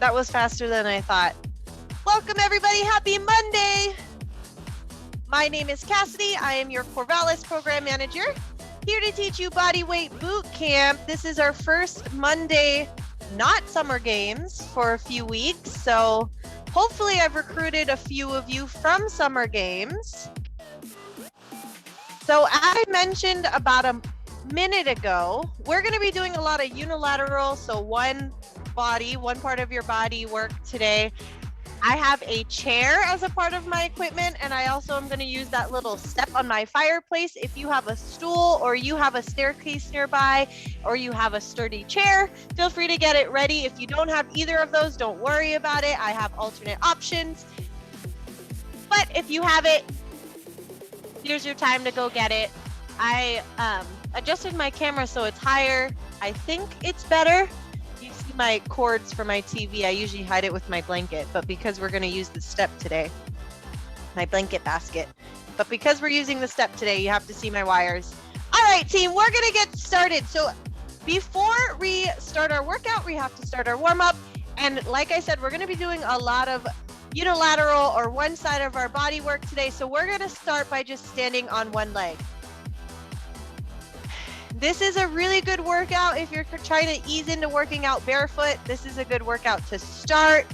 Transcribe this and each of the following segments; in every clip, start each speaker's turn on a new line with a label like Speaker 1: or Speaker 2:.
Speaker 1: that was faster than I thought. Welcome everybody, happy Monday. My name is Cassidy. I am your Corvallis program manager, here to teach you Bodyweight Boot Camp. This is our first Monday, not summer games, for a few weeks. So hopefully I've recruited a few of you from summer games. So as I mentioned about a minute ago, we're going to be doing a lot of unilateral, so one part of your body work today. I have a chair as a part of my equipment, and I also am going to use that little step on my fireplace. If you have a stool or you have a staircase nearby or you have a sturdy chair, feel free to get it ready. If you don't have either of those, don't worry about it. I have alternate options. But if you have it, here's your time to go get it. I adjusted my camera so it's higher. I think it's better. You see my cords for my TV. I usually hide it with my blanket, but because we're going to use the step today, my blanket basket. But because we're using the step today, you have to see my wires. All right, team, we're going to get started. So before we start our workout, we have to start our warm-up. And like I said, we're going to be doing a lot of unilateral or one side of our body work today. So we're going to start by just standing on one leg. This is a really good workout if you're trying to ease into working out barefoot. This is a good workout to start.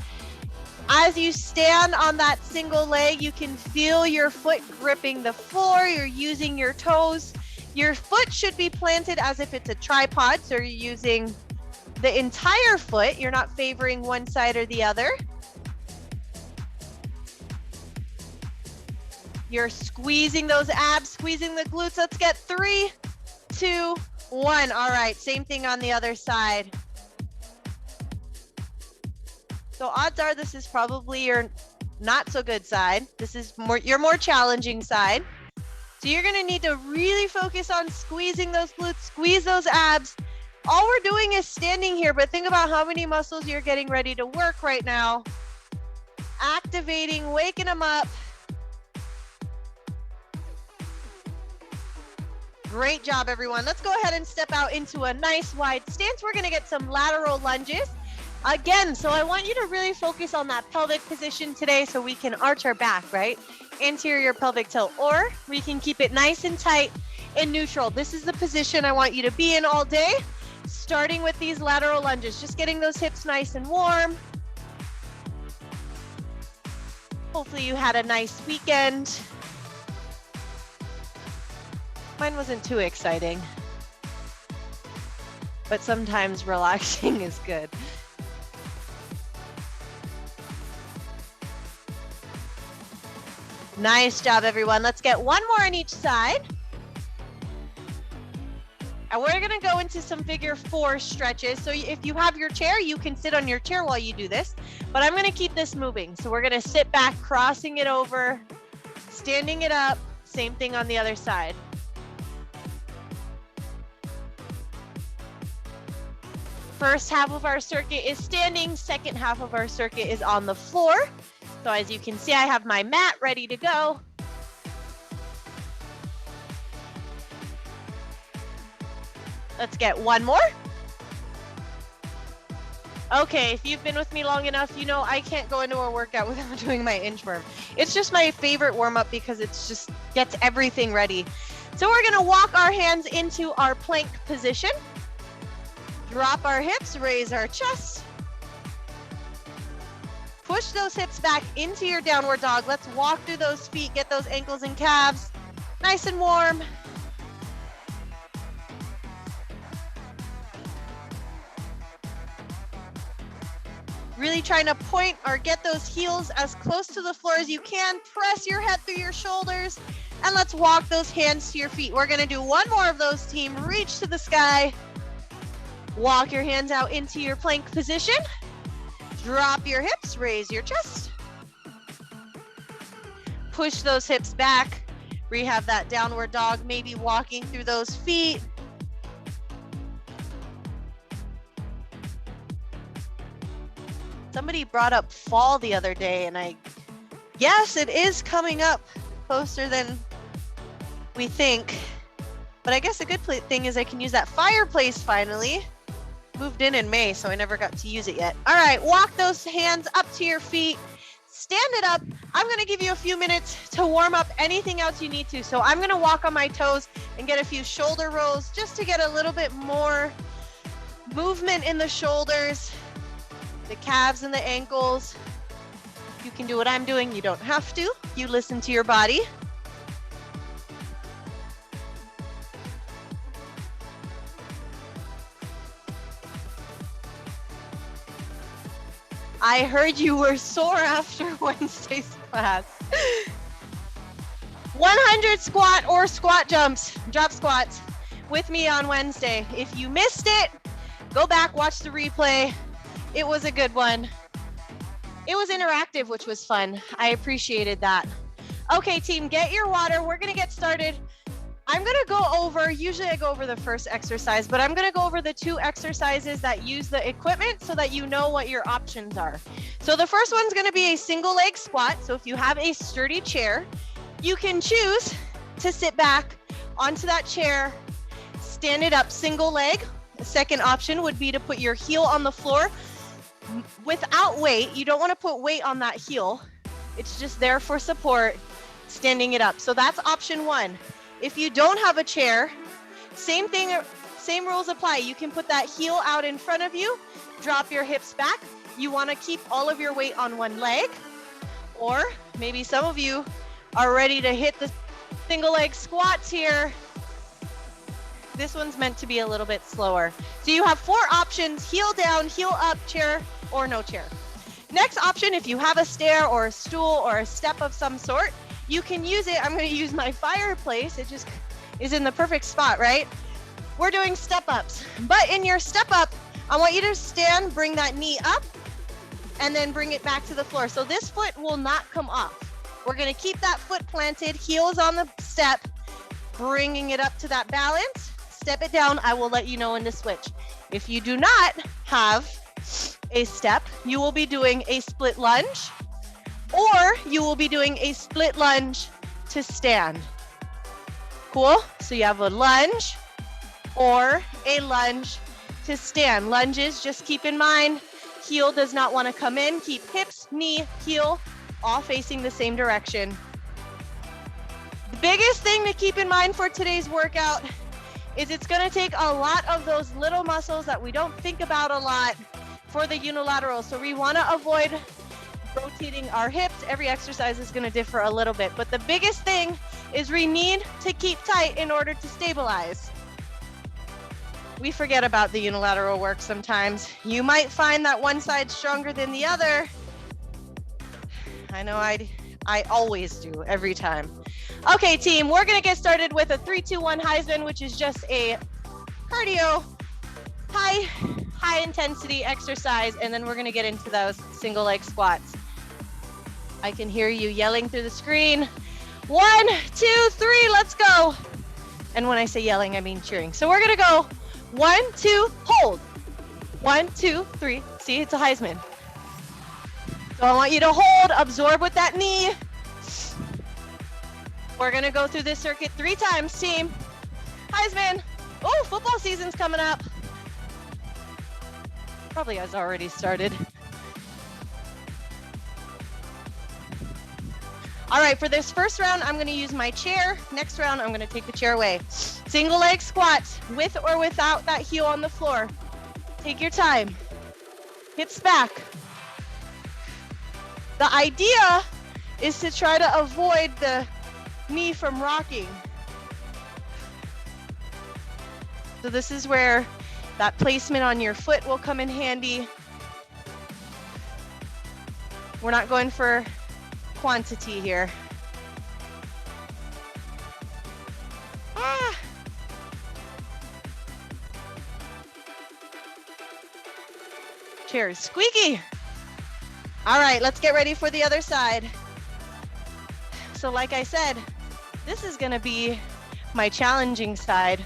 Speaker 1: As you stand on that single leg, you can feel your foot gripping the floor. You're using your toes. Your foot should be planted as if it's a tripod. So you're using the entire foot. You're not favoring one side or the other. You're squeezing those abs, squeezing the glutes. Let's get 3, 2, 1. All right, same thing on the other side. So odds are this is probably your not so good side. This is your more challenging side. So you're gonna need to really focus on squeezing those glutes, squeeze those abs. All we're doing is standing here, but think about how many muscles you're getting ready to work right now. Activating, waking them up. Great job, everyone. Let's go ahead and step out into a nice wide stance. We're going to get some lateral lunges. Again, so I want you to really focus on that pelvic position today so we can arch our back, right? Anterior pelvic tilt, or we can keep it nice and tight and neutral. This is the position I want you to be in all day, starting with these lateral lunges, just getting those hips nice and warm. Hopefully you had a nice weekend. Mine wasn't too exciting, but sometimes relaxing is good. Nice job, everyone. Let's get one more on each side. And we're gonna go into some figure 4 stretches. So if you have your chair, you can sit on your chair while you do this, but I'm gonna keep this moving. So we're gonna sit back, crossing it over, standing it up, same thing on the other side. First half of our circuit is standing, second half of our circuit is on the floor. So as you can see, I have my mat ready to go. Let's get one more. Okay, if you've been with me long enough, you know I can't go into a workout without doing my inchworm. It's just my favorite warm-up because it's just gets everything ready. So we're gonna walk our hands into our plank position. Drop our hips, raise our chest. Push those hips back into your downward dog. Let's walk through those feet, get those ankles and calves nice and warm. Really trying to point or get those heels as close to the floor as you can. Press your head through your shoulders, and let's walk those hands to your feet. We're gonna do one more of those, team. Reach to the sky. Walk your hands out into your plank position. Drop your hips, raise your chest. Push those hips back. Rehab that downward dog, maybe walking through those feet. Somebody brought up fall the other day, and yes, it is coming up closer than we think. But I guess a good thing is I can use that fireplace finally. Moved in May, so I never got to use it yet. All right, walk those hands up to your feet. Stand it up. I'm gonna give you a few minutes to warm up anything else you need to. So I'm gonna walk on my toes and get a few shoulder rolls just to get a little bit more movement in the shoulders, the calves and the ankles. You can do what I'm doing. You don't have to. You listen to your body. I heard you were sore after Wednesday's class. 100 squat or squat jumps, drop squats with me on Wednesday. If you missed it, go back, watch the replay. It was a good one. It was interactive, which was fun. I appreciated that. Okay, team, get your water. We're gonna get started. I'm gonna go over, usually I go over the first exercise, but I'm gonna go over the 2 exercises that use the equipment so that you know what your options are. So the first one's gonna be a single leg squat. So if you have a sturdy chair, you can choose to sit back onto that chair, stand it up single leg. The second option would be to put your heel on the floor without weight. You don't wanna put weight on that heel. It's just there for support, standing it up. So that's option 1. If you don't have a chair, same thing, same rules apply. You can put that heel out in front of you, drop your hips back. You want to keep all of your weight on one leg, or maybe some of you are ready to hit the single leg squats here. This one's meant to be a little bit slower. So you have 4 options: heel down, heel up, chair, or no chair. Next option, if you have a stair or a stool or a step of some sort, you can use it. I'm going to use my fireplace. It just is in the perfect spot, right? We're doing step ups, but in your step up, I want you to stand, bring that knee up, and then bring it back to the floor. So this foot will not come off. We're going to keep that foot planted, heels on the step, bringing it up to that balance. Step it down. I will let you know when to switch. If you do not have a step, you will be doing a split lunge, or you will be doing a split lunge to stand. Cool? So you have a lunge or a lunge to stand. Lunges, just keep in mind, heel does not want to come in. Keep hips, knee, heel, all facing the same direction. The biggest thing to keep in mind for today's workout is it's going to take a lot of those little muscles that we don't think about a lot for the unilateral. So we want to avoid rotating our hips. Every exercise is going to differ a little bit, but the biggest thing is we need to keep tight in order to stabilize. We forget about the unilateral work sometimes. You might find that one side's stronger than the other. I know I always do, every time. Okay, team, we're going to get started with a 3-2-1 Heisman, which is just a cardio, high intensity exercise, and then we're going to get into those single leg squats. I can hear you yelling through the screen. 1, 2, 3, let's go. And when I say yelling, I mean cheering. So we're going to go 1, 2, hold. 1, 2, 3. See, it's a Heisman. So I want you to hold, absorb with that knee. We're going to go through this circuit 3 times, team. Heisman. Oh, football season's coming up. Probably has already started. All right, for this first round, I'm going to use my chair. Next round, I'm going to take the chair away. Single leg squats, with or without that heel on the floor. Take your time. Hips back. The idea is to try to avoid the knee from rocking. So this is where that placement on your foot will come in handy. We're not going for quantity here. Chair is squeaky. All right, let's get ready for the other side. So like I said, this is gonna be my challenging side,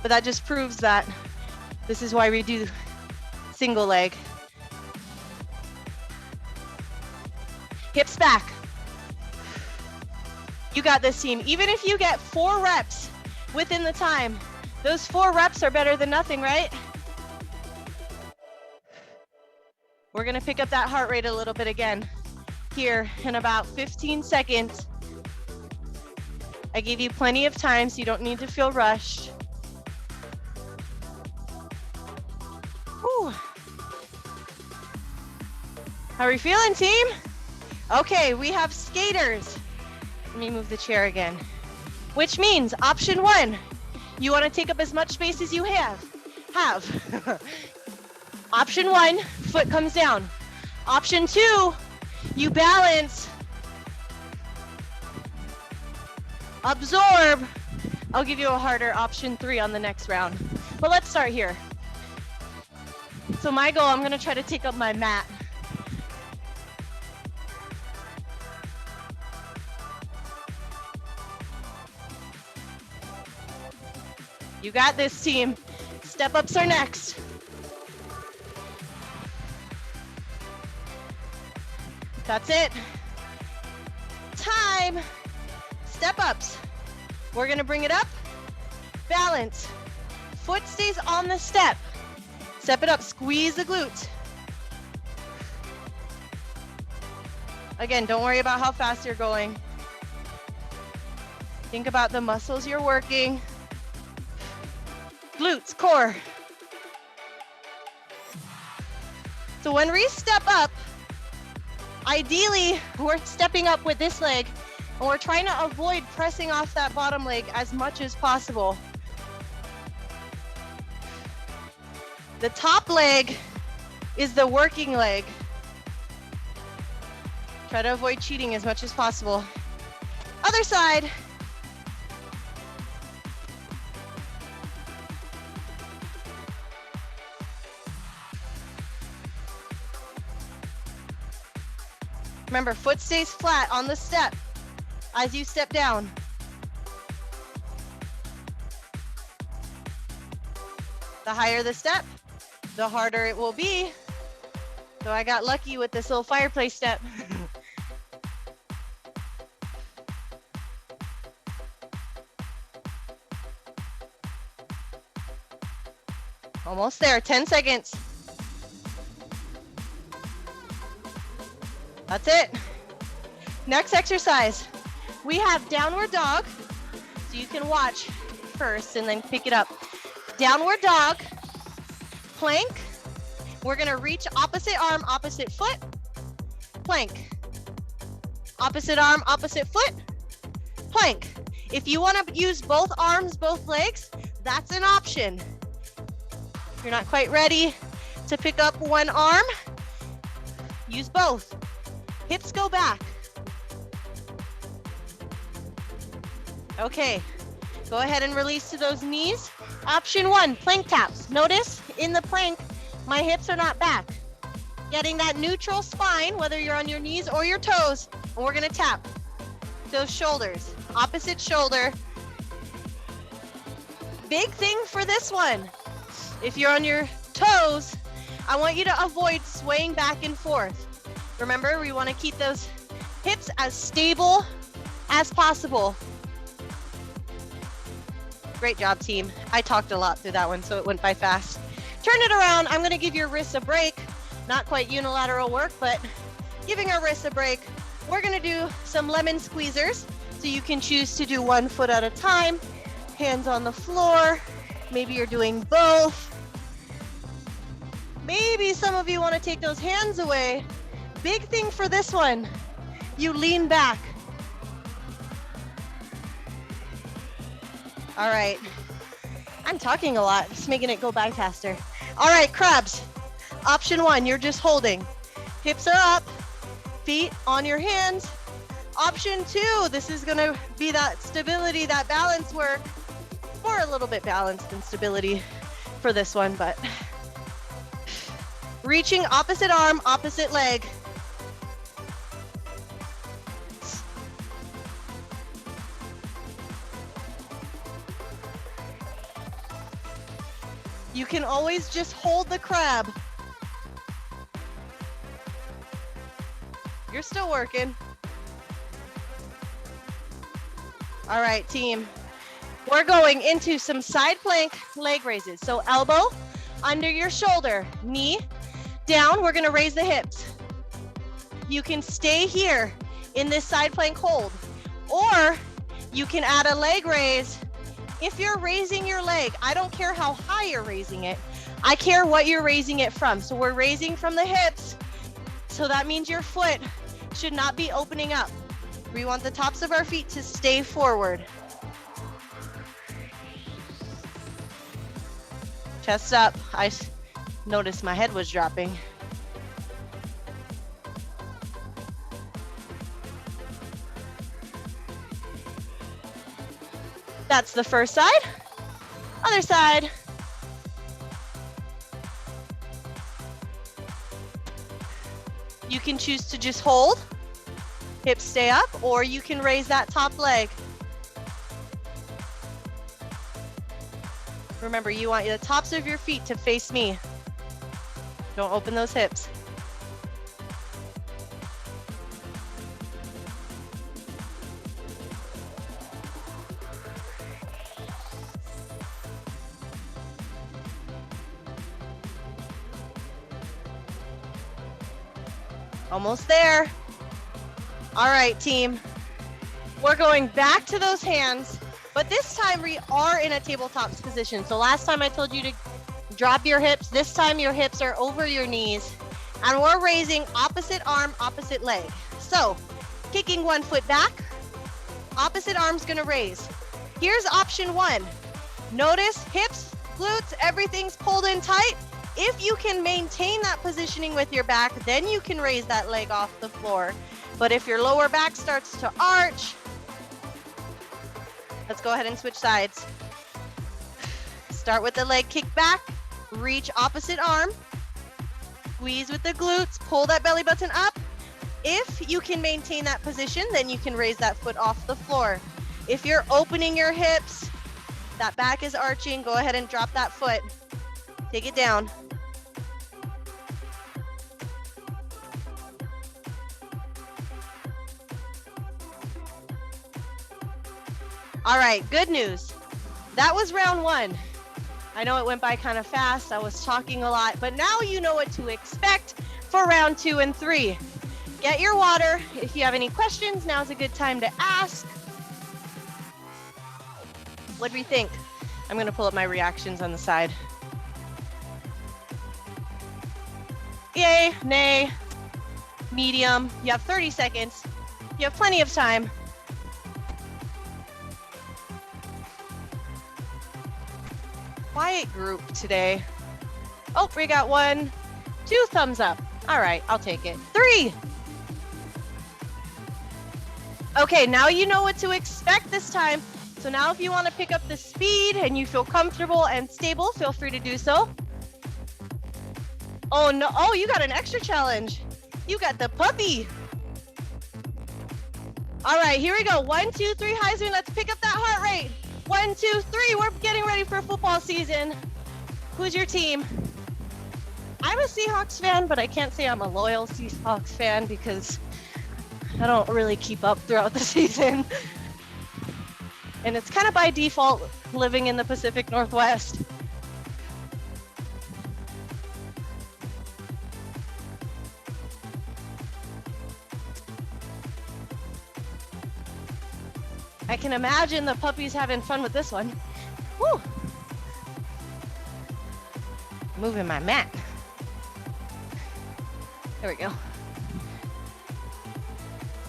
Speaker 1: but that just proves that this is why we do single leg. Hips back. You got this, team. Even if you get 4 reps within the time, those 4 reps are better than nothing, right? We're gonna pick up that heart rate a little bit again here in about 15 seconds. I gave you plenty of time, so you don't need to feel rushed. Whew. How are we feeling, team? Okay, we have skaters. Let me move the chair again. Which means option 1, you want to take up as much space as you have. Option 1, foot comes down. Option 2, you balance, absorb. I'll give you a harder option 3 on the next round. But let's start here. So my goal, I'm gonna try to take up my mat. You got this, team. Step ups are next. That's it. Time. Step ups. We're gonna bring it up. Balance. Foot stays on the step. Step it up, squeeze the glutes. Again, don't worry about how fast you're going. Think about the muscles you're working. Glutes, core. So when we step up, ideally we're stepping up with this leg and we're trying to avoid pressing off that bottom leg as much as possible. The top leg is the working leg. Try to avoid cheating as much as possible. Other side. Remember, foot stays flat on the step as you step down. The higher the step, the harder it will be. So I got lucky with this little fireplace step. Almost there, 10 seconds. That's it. Next exercise, we have downward dog. So you can watch first and then pick it up. Downward dog, plank. We're gonna reach opposite arm, opposite foot, plank. Opposite arm, opposite foot, plank. If you wanna use both arms, both legs, that's an option. If you're not quite ready to pick up one arm, use both. Hips go back. Okay, go ahead and release to those knees. Option 1, plank taps. Notice in the plank, my hips are not back. Getting that neutral spine, whether you're on your knees or your toes, and we're gonna tap those shoulders. Opposite shoulder. Big thing for this one, if you're on your toes, I want you to avoid swaying back and forth. Remember, we want to keep those hips as stable as possible. Great job, team. I talked a lot through that one, so it went by fast. Turn it around. I'm going to give your wrists a break. Not quite unilateral work, but giving our wrists a break. We're going to do some lemon squeezers. So you can choose to do one foot at a time, hands on the floor. Maybe you're doing both. Maybe some of you want to take those hands away. Big thing for this one, you lean back. All right, I'm talking a lot, just making it go by faster. All right, crabs. Option 1, you're just holding. Hips are up, feet on your hands. Option 2, this is gonna be that stability, that balance work. More a little bit balanced than stability for this one, but reaching opposite arm, opposite leg. You can always just hold the crab. You're still working. All right, team. We're going into some side plank leg raises. So elbow under your shoulder, knee Down, we're gonna raise the hips. You can stay here in this side plank hold, or you can add a leg raise. If you're raising your leg, I don't care how high you're raising it. I care what you're raising it from. So we're raising from the hips. So that means your foot should not be opening up. We want the tops of our feet to stay forward. Chest up. I noticed my head was dropping. That's the first side. Other side. You can choose to just hold, hips stay up, or you can raise that top leg. Remember, you want the tops of your feet to face me. Don't open those hips. Almost there. All right, team. We're going back to those hands, but this time we are in a tabletops position. So last time I told you to drop your hips. This time your hips are over your knees, and we're raising opposite arm, opposite leg. So kicking one foot back, opposite arm's gonna raise. Here's option one. Notice hips, glutes, everything's pulled in tight. If you can maintain that positioning with your back, then you can raise that leg off the floor. But if your lower back starts to arch, let's go ahead and switch sides. Start with the leg kick back, reach opposite arm, squeeze with the glutes, pull that belly button up. If you can maintain that position, then you can raise that foot off the floor. If you're opening your hips, that back is arching, go ahead and drop that foot. Take it down. All right, good news. That was round one. I know it went by kind of fast. I was talking a lot, but now you know what to expect for round 2 and 3. Get your water. If you have any questions, now's a good time to ask. What do we think? I'm gonna pull up my reactions on the side. Yay, nay, medium. You have 30 seconds. You have plenty of time. Quiet group today. Oh, we got 1, 2 thumbs up. All right, I'll take it. 3. Okay, now you know what to expect this time. So now if you want to pick up the speed and you feel comfortable and stable, feel free to do so. Oh no, oh, you got an extra challenge. You got the puppy. All right, here we go. 1, 2, 3, Heisman, let's pick up that heart rate. 1, 2, 3, we're getting ready for football season. Who's your team? I'm a Seahawks fan, but I can't say I'm a loyal Seahawks fan because I don't really keep up throughout the season. And it's kind of by default living in the Pacific Northwest. I can imagine the puppies having fun with this one. Woo! Moving my mat. There we go.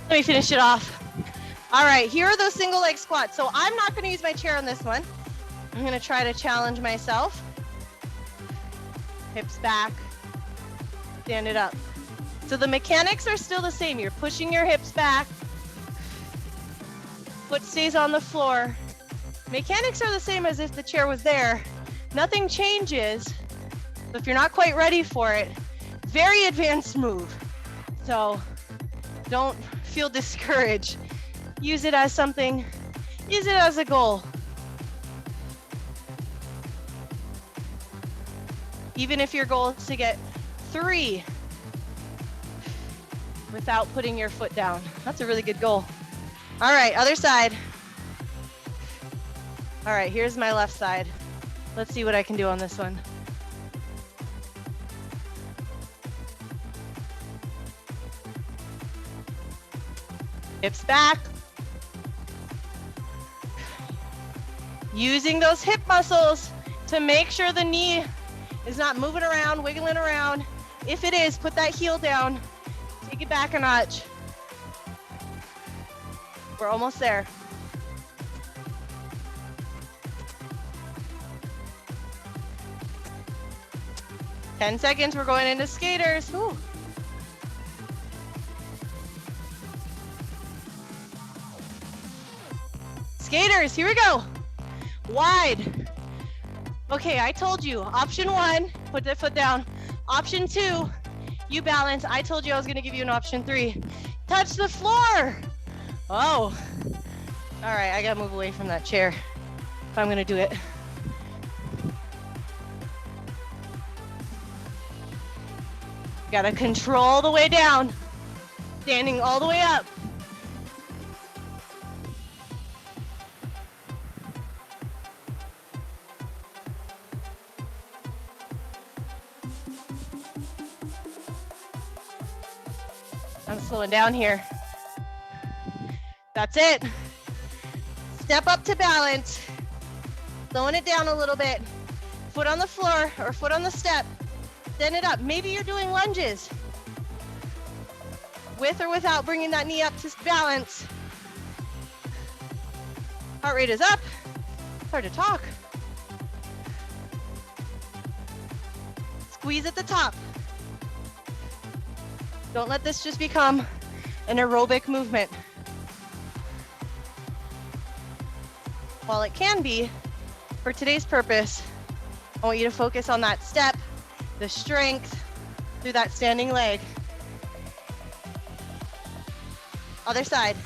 Speaker 1: Let me finish it off. All right, here are those single leg squats. So I'm not gonna use my chair on this one. I'm gonna try to challenge myself. Hips back, stand it up. So the mechanics are still the same. You're pushing your hips back, foot stays on the floor. Mechanics are the same as if the chair was there. Nothing changes. So if you're not quite ready for it, very advanced move. So don't feel discouraged. Use it as something, use it as a goal. Even if your goal is to get 3 without putting your foot down. That's a really good goal. All right, other side. All right, here's my left side. Let's see what I can do on this one. Hips back. Using those hip muscles to make sure the knee is not moving around, wiggling around. If it is, put that heel down. Take it back a notch. We're almost there. Ten seconds, we're going into skaters. Ooh. Skaters, here we go. Wide. Okay, I told you, option 1, put that foot down. Option 2, you balance. I told you I was gonna give you an option 3. Touch the floor. Oh. All right, I gotta move away from that chair if I'm gonna do it. Gotta control the way down. Standing all the way up. I'm slowing down here. That's it. Step up to balance. Slowing it down a little bit. Foot on the floor or foot on the step. Stand it up. Maybe you're doing lunges. With or without bringing that knee up to balance. Heart rate is up. It's hard to talk. Squeeze at the top. Don't let this just become an aerobic movement. While it can be, for today's purpose, I want you to focus on that step, the strength through that standing leg. Other side.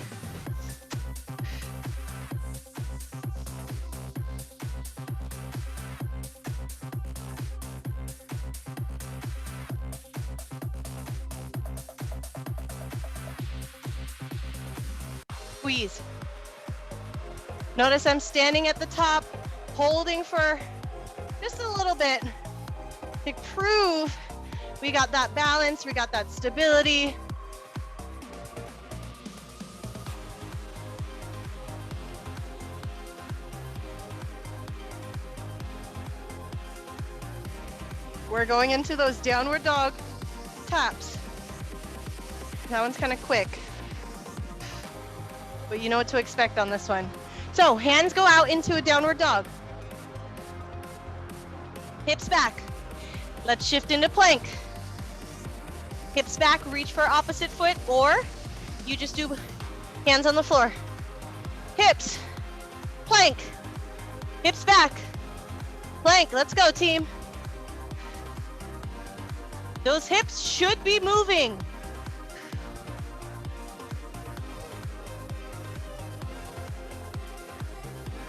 Speaker 1: Squeeze. Notice I'm standing at the top, holding for just a little bit to prove we got that balance, we got that stability. We're going into those downward dog taps. That one's kind of quick, but you know what to expect on this one. So hands go out into a downward dog. Hips back. Let's shift into plank. Hips back, reach for opposite foot, or you just do hands on the floor. Hips, plank, hips back, plank. Let's go, team. Those hips should be moving.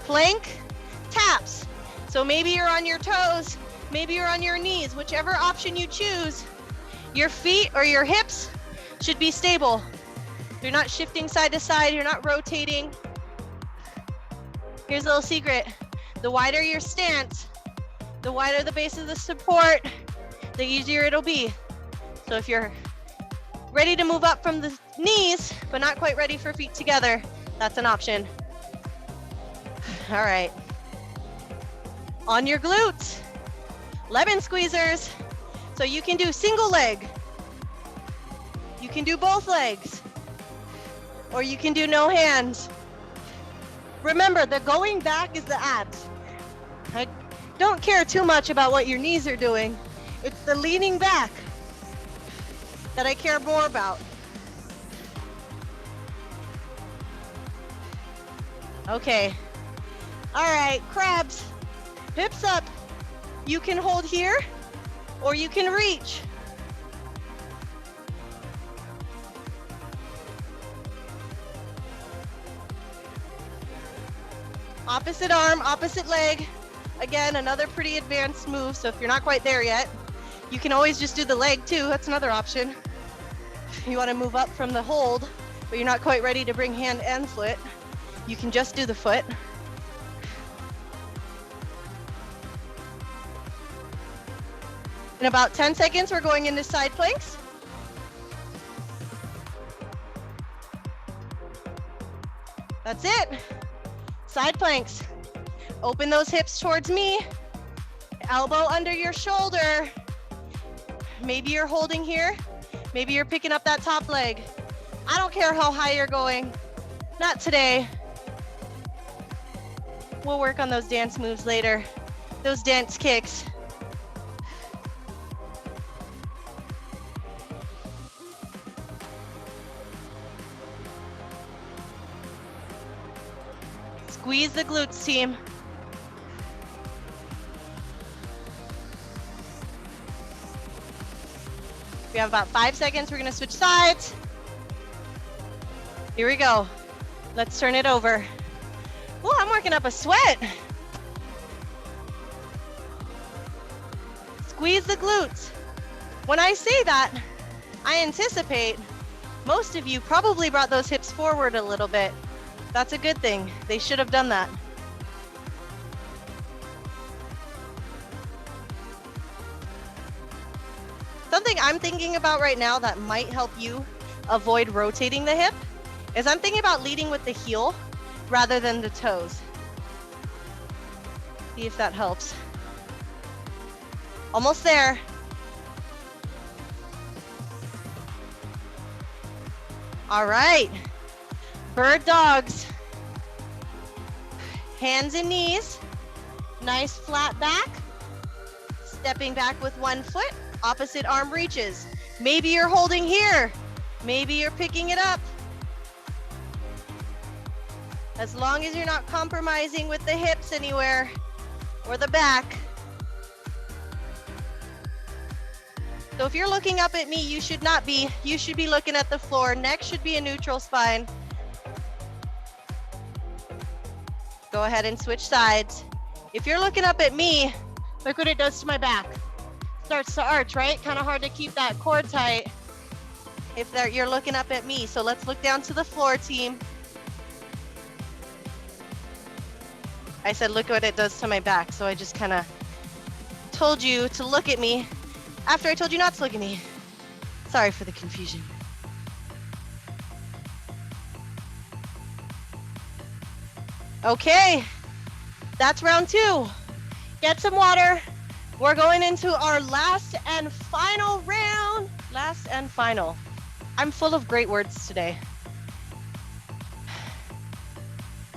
Speaker 1: Plank, taps. So maybe you're on your toes, maybe you're on your knees, whichever option you choose, your feet or your hips should be stable. You're not shifting side to side, you're not rotating. Here's a little secret. The wider your stance, the wider the base of the support, the easier it'll be. So if you're ready to move up from the knees, but not quite ready for feet together, that's an option. All right. On your glutes, lemon squeezers. So you can do single leg. You can do both legs. Or you can do no hands. Remember, the going back is the abs. I don't care too much about what your knees are doing. It's the leaning back that I care more about. Okay. All right, crabs. Hips up. You can hold here or you can reach. Opposite arm, opposite leg. Again, another pretty advanced move. So if you're not quite there yet, you can always just do the leg too. That's another option. You want to move up from the hold, but you're not quite ready to bring hand and foot. You can just do the foot. In about 10 seconds, we're going into side planks. That's it. Side planks. Open those hips towards me. Elbow under your shoulder. Maybe you're holding here. Maybe you're picking up that top leg. I don't care how high you're going. Not today. We'll work on those dance moves later. Those dance kicks. Squeeze the glutes, team. We have about 5 seconds. We're gonna switch sides. Here we go. Let's turn it over. Oh, I'm working up a sweat. Squeeze the glutes. When I say that, I anticipate most of you probably brought those hips forward a little bit. That's a good thing. They should have done that. Something I'm thinking about right now that might help you avoid rotating the hip is I'm thinking about leading with the heel rather than the toes. See if that helps. Almost there. All right. Bird dogs. Hands and knees. Nice flat back. Stepping back with one foot. Opposite arm reaches. Maybe you're holding here. Maybe you're picking it up. As long as you're not compromising with the hips anywhere or the back. So if you're looking up at me, you should not be. You should be looking at the floor. Neck should be a neutral spine. Go ahead and switch sides. If you're looking up at me, look what it does to my back. Starts to arch, right? Kind of hard to keep that core tight if you're looking up at me. So let's look down to the floor, team. I said, look what it does to my back. So I just kind of told you to look at me after I told you not to look at me. Sorry for the confusion. Okay, that's round 2. Get some water. We're going into our last and final round. Last and final. I'm full of great words today.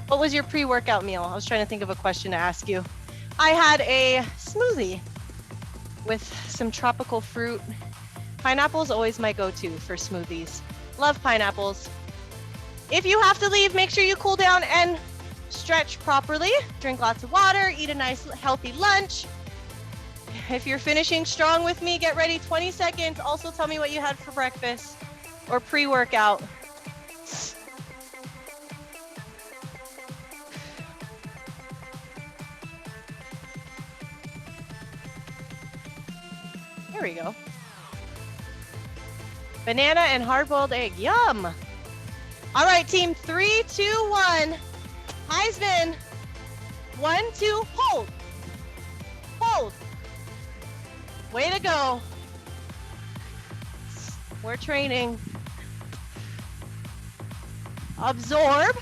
Speaker 1: What was your pre-workout meal? I was trying to think of a question to ask you. I had a smoothie with some tropical fruit. Pineapple's always my go-to for smoothies. Love pineapples. If you have to leave, make sure you cool down and stretch properly. Drink lots of water, eat a nice healthy lunch. If you're finishing strong with me, get ready 20 seconds. Also tell me what you had for breakfast or pre-workout. There we go. Banana and hard-boiled egg. Yum. All right, team. 3, 2, 1. Heisman. 1, 2. Hold. Hold. Way to go. We're training. Absorb.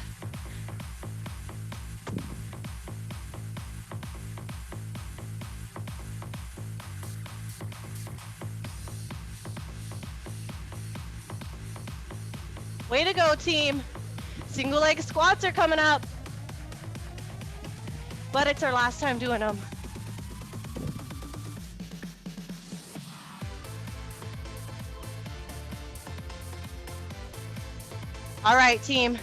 Speaker 1: Way to go, team. Single leg squats are coming up. But it's our last time doing them. All right, team.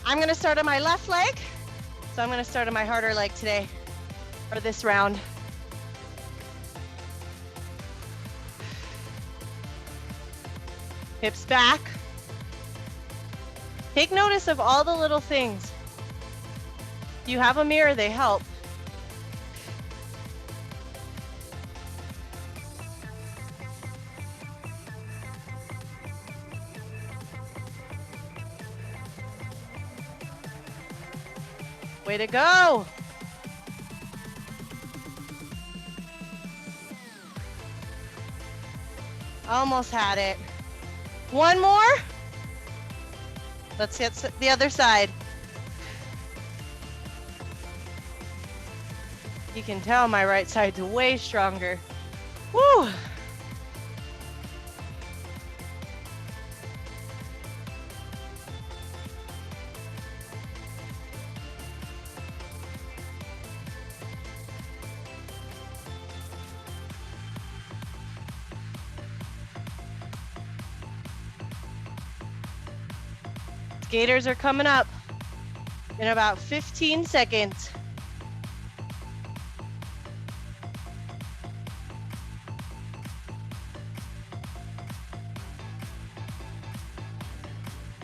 Speaker 1: I'm gonna start on my left leg. So I'm gonna start on my harder leg today, for this round. Hips back. Take notice of all the little things. If you have a mirror, they help. Way to go. Almost had it. One more. Let's get the other side. You can tell my right side's way stronger. Woo! Skaters are coming up in about 15 seconds.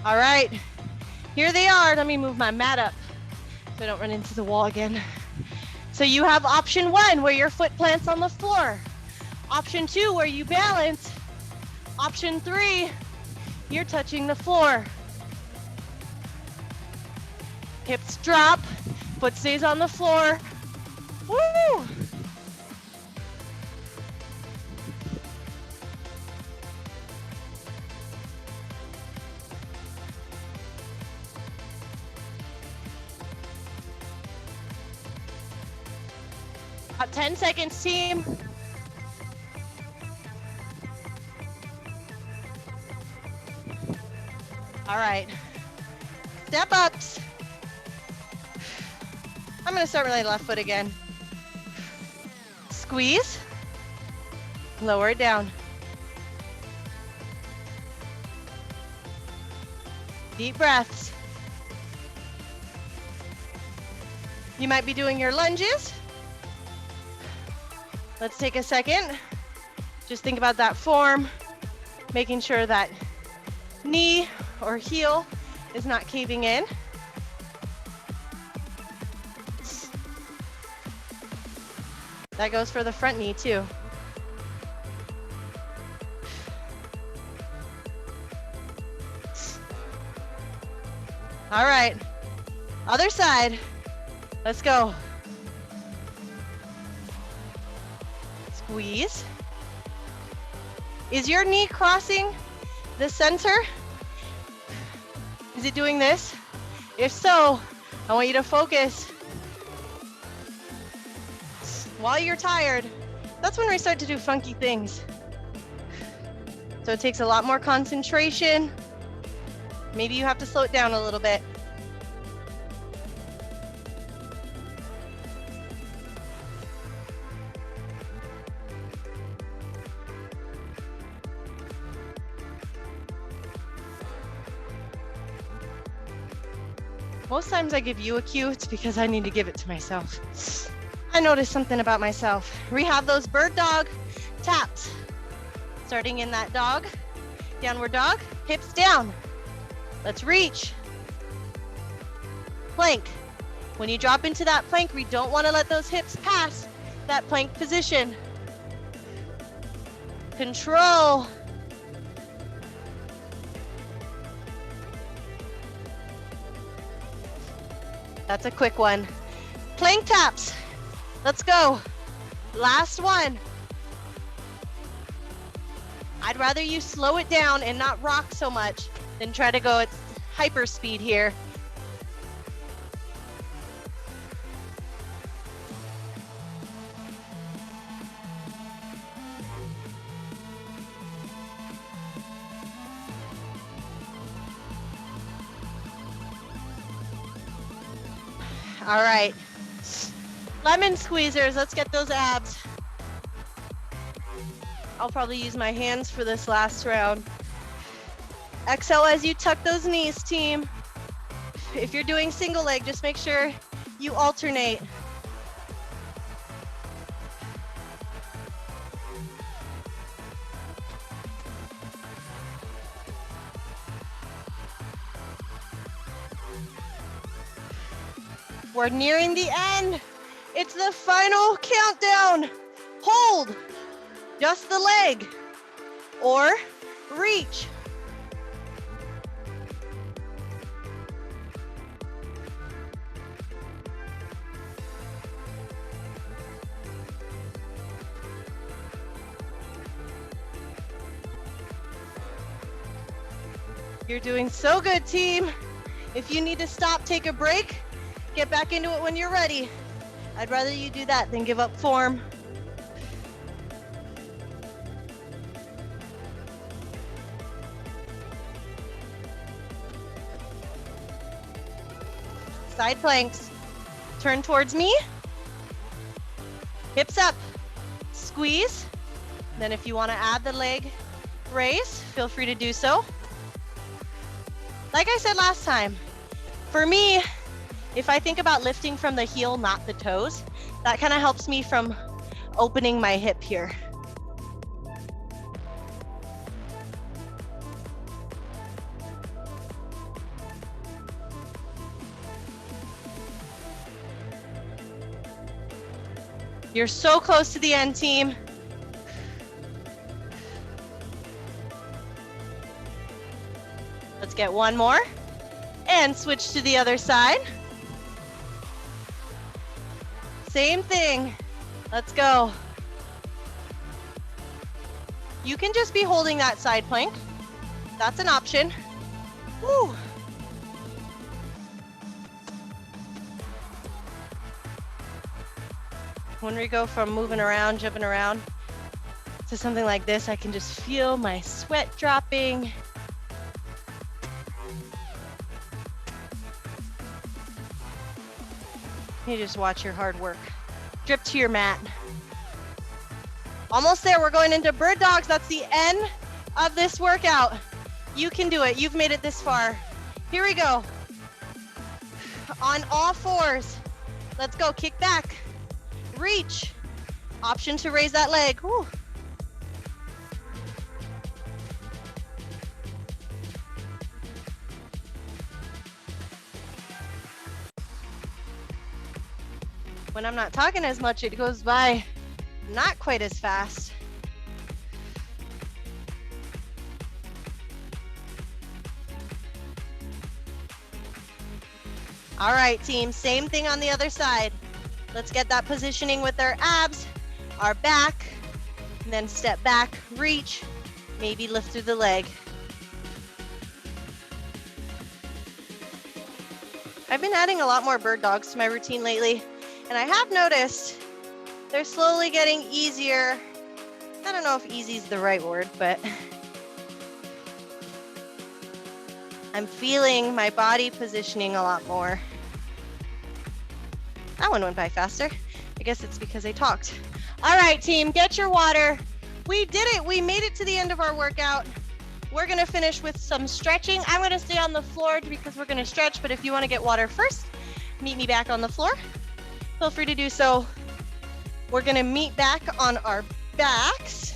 Speaker 1: All right, here they are. Let me move my mat up so I don't run into the wall again. So you have option 1 where your foot plants on the floor. Option 2 where you balance. Option 3, you're touching the floor. Hips drop, foot stays on the floor. Woo! About 10 seconds, team. All right, step ups. I'm gonna start with my left foot again. Squeeze, lower it down. Deep breaths. You might be doing your lunges. Let's take a second. Just think about that form, making sure that knee or heel is not caving in. That goes for the front knee too. All right, other side. Let's go. Squeeze. Is your knee crossing the center? Is it doing this? If so, I want you to focus. While you're tired, that's when we start to do funky things. So it takes a lot more concentration. Maybe you have to slow it down a little bit. Most times I give you a cue, it's because I need to give it to myself. I noticed something about myself. Rehab those bird dog taps. Starting in that dog, downward dog, hips down. Let's reach. Plank. When you drop into that plank, we don't want to let those hips pass that plank position. Control. That's a quick one. Plank taps. Let's go. Last one. I'd rather you slow it down and not rock so much than try to go at hyper speed here. All right. Lemon squeezers, let's get those abs. I'll probably use my hands for this last round. Exhale as you tuck those knees, team. If you're doing single leg, just make sure you alternate. We're nearing the end. It's the final countdown. Hold just the leg or reach. You're doing so good, team. If you need to stop, take a break, get back into it when you're ready. I'd rather you do that than give up form. Side planks. Turn towards me. Hips up. Squeeze. Then if you want to add the leg raise, feel free to do so. Like I said last time, for me, if I think about lifting from the heel, not the toes, that kind of helps me from opening my hip here. You're so close to the end, team. Let's get one more and switch to the other side. Same thing. Let's go. You can just be holding that side plank. That's an option. Woo. When we go from moving around, jumping around to something like this, I can just feel my sweat dropping. You just watch your hard work drip to your mat. Almost there. We're going into bird dogs. That's the end of this workout. You can do it. You've made it this far. Here we go. On all fours. Let's go. Kick back. Reach. Option to raise that leg. Whew. When I'm not talking as much, it goes by not quite as fast. All right, team, same thing on the other side. Let's get that positioning with our abs, our back, and then step back, reach, maybe lift through the leg. I've been adding a lot more bird dogs to my routine lately, and I have noticed they're slowly getting easier. I don't know if easy is the right word, but I'm feeling my body positioning a lot more. That one went by faster. I guess it's because I talked. All right, team, get your water. We did it. We made it to the end of our workout. We're gonna finish with some stretching. I'm gonna stay on the floor because we're gonna stretch, but if you wanna get water first, meet me back on the floor. Feel free to do so. We're gonna meet back on our backs.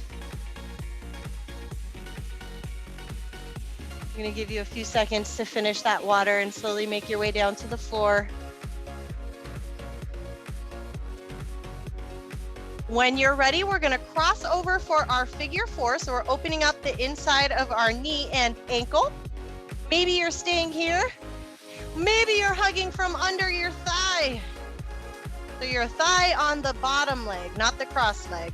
Speaker 1: I'm gonna give you a few seconds to finish that water and slowly make your way down to the floor. When you're ready, we're gonna cross over for our figure four. So we're opening up the inside of our knee and ankle. Maybe you're staying here. Maybe you're hugging from under your thigh. So your thigh on the bottom leg, not the cross leg.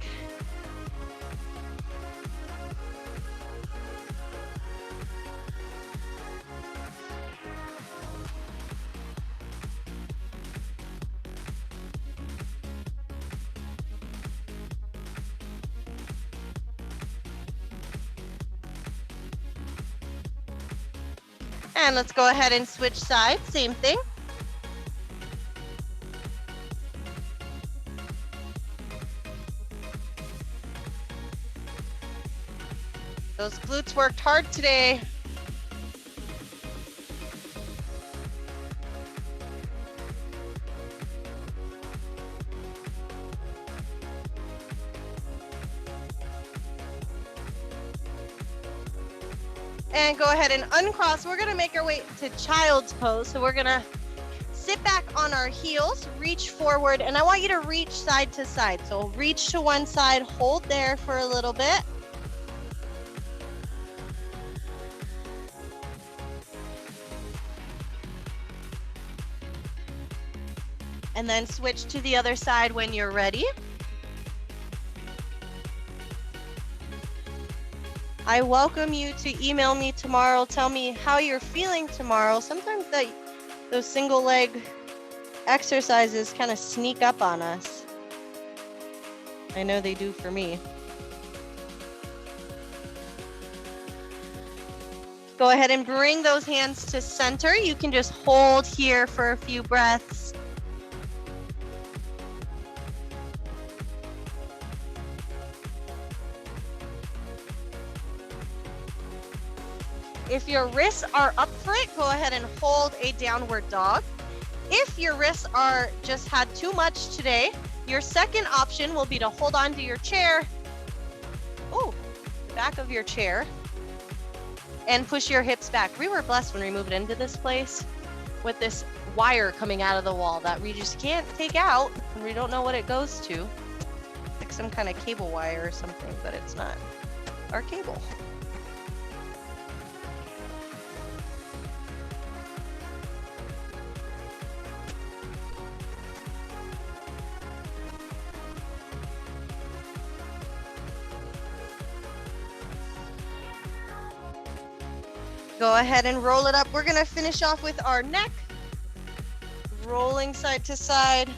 Speaker 1: And let's go ahead and switch sides, same thing. Those glutes worked hard today. And go ahead and uncross. We're gonna make our way to child's pose. So we're gonna sit back on our heels, reach forward, and I want you to reach side to side. So reach to one side, hold there for a little bit. And then switch to the other side when you're ready. I welcome you to email me tomorrow. Tell me how you're feeling tomorrow. Sometimes those single leg exercises kind of sneak up on us. I know they do for me. Go ahead and bring those hands to center. You can just hold here for a few breaths. If your wrists are up for it, go ahead and hold a downward dog. If your wrists are just had too much today, your second option will be to hold on to your chair. Ooh, back of your chair. And push your hips back. We were blessed when we moved into this place with this wire coming out of the wall that we just can't take out, and we don't know what it goes to. Like some kind of cable wire or something, but it's not our cable. Go ahead and roll it up. We're gonna finish off with our neck. Rolling side to side.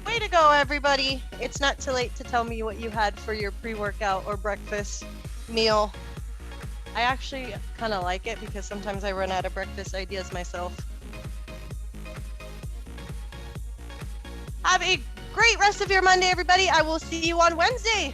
Speaker 1: Way to go, everybody. It's not too late to tell me what you had for your pre-workout or breakfast meal. I actually kind of like it because sometimes I run out of breakfast ideas myself. Have a great rest of your Monday, everybody. I will see you on Wednesday.